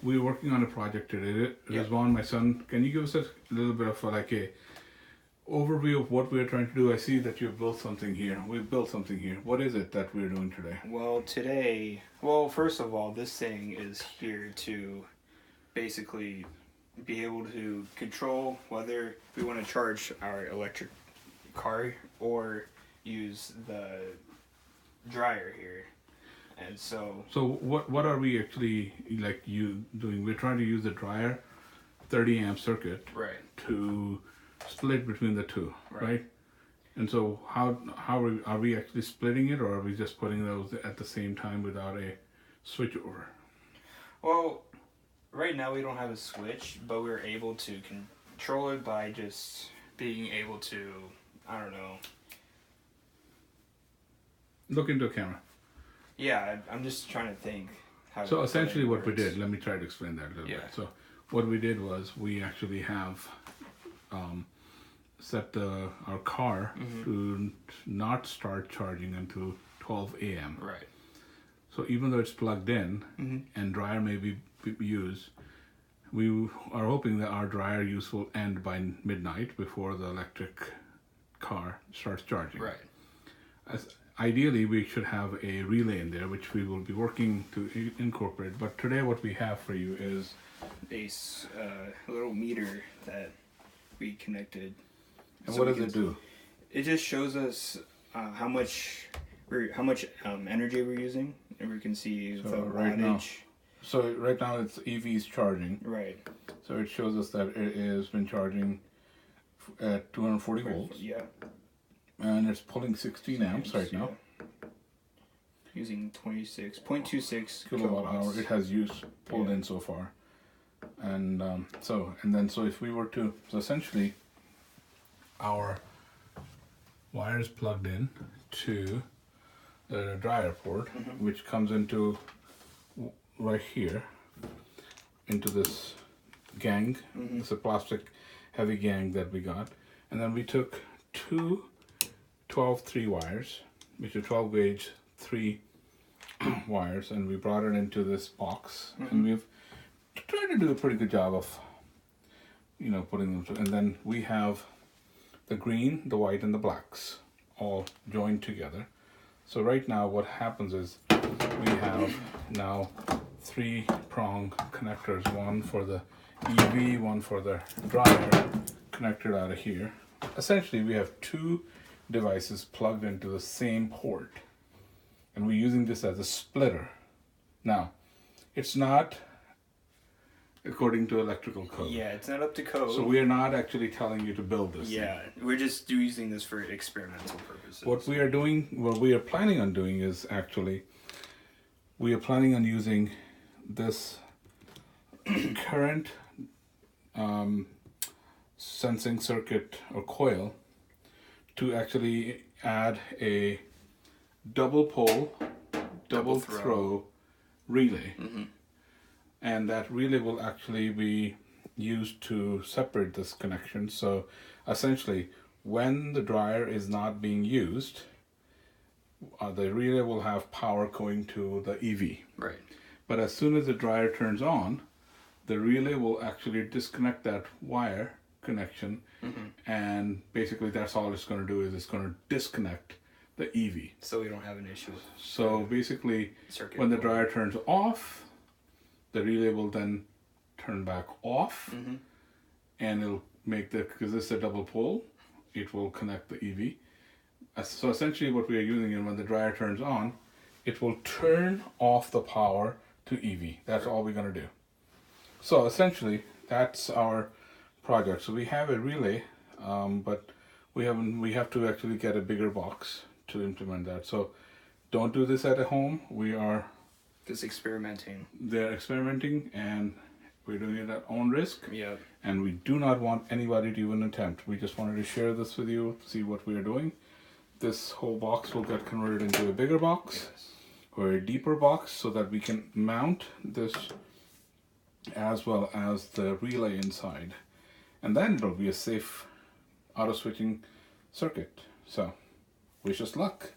we're working on a project today. Rizwan, my son, can you give us a little bit of like a overview of what we're trying to do? I see that you've built something here. We've built something here. What is it that we're doing today? Well, first of all, this thing is here to basically be able to control whether we want to charge our electric car or use the dryer here. And so what are we actually doing? We're trying to use the dryer 30 amp circuit to split between the two, right? And so how are we actually splitting it, or are we just putting those at the same time without a switch over? Well, right now we don't have a switch, but we're able to control it by just being able to, I don't know. Look into a camera. Yeah, I'm just trying to think. So essentially what we did, let me try to explain that a little bit. So what we did was we actually have set our car to not start charging until 12 a.m. Right. So even though it's plugged in and dryer may be used, we are hoping that our dryer use will end by midnight before the electric car starts charging. Right. Ideally, we should have a relay in there, which we will be working to incorporate. But today what we have for you is a little meter that we connected. And so what does it do? It just shows us how much energy we're using, and we can see the wattage. So right now it's EV's charging. Right. So it shows us that it has been charging at 240 volts. Yeah. And it's pulling 16 amps right now. Using 26.26 kilowatt hour. It has pulled in so far. And so if we were to, so essentially our wire is plugged in to the dryer port, which comes into right here into this gang. It's a plastic heavy gang that we got, and then we took two 12-3 wires, which are 12 gauge 3 wires, and we brought it into this box, and we've tried to do a pretty good job of putting them through. And then we have the green, the white, and the blacks all joined together. So right now what happens is we have now 3-prong connectors, one for the EV, one for the dryer, connected out of here. Essentially we have two devices plugged into the same port, and we're using this as a splitter. Now, it's not according to electrical code. Yeah, it's not up to code. So we are not actually telling you to build this thing. We're just using this for experimental purposes. What we are planning on doing is actually, we are planning on using this current sensing circuit or coil to actually add a double pole, double throw relay. And that relay will actually be used to separate this connection. So essentially, when the dryer is not being used, the relay will have power going to the EV. Right. But as soon as the dryer turns on, the relay will actually disconnect that wire connection, and basically that's all it's going to do is it's going to disconnect the EV. So we don't have an issue. So basically, when the dryer turns off, the relay will then turn back off, and it'll make because this is a double pole, it will connect the EV. So essentially what we are using, and when the dryer turns on, it will turn off the power to EV. That's all we're going to do. So essentially that's our project. So we have a relay, but we have to actually get a bigger box to implement that. So don't do this at home. We are just experimenting. They're experimenting, and we're doing it at own risk. Yeah. And we do not want anybody to even attempt. We just wanted to share this with you, see what we are doing. This whole box will get converted into a bigger box or a deeper box, so that we can mount this as well as the relay inside. And then it'll be a safe auto switching circuit. So wish us luck.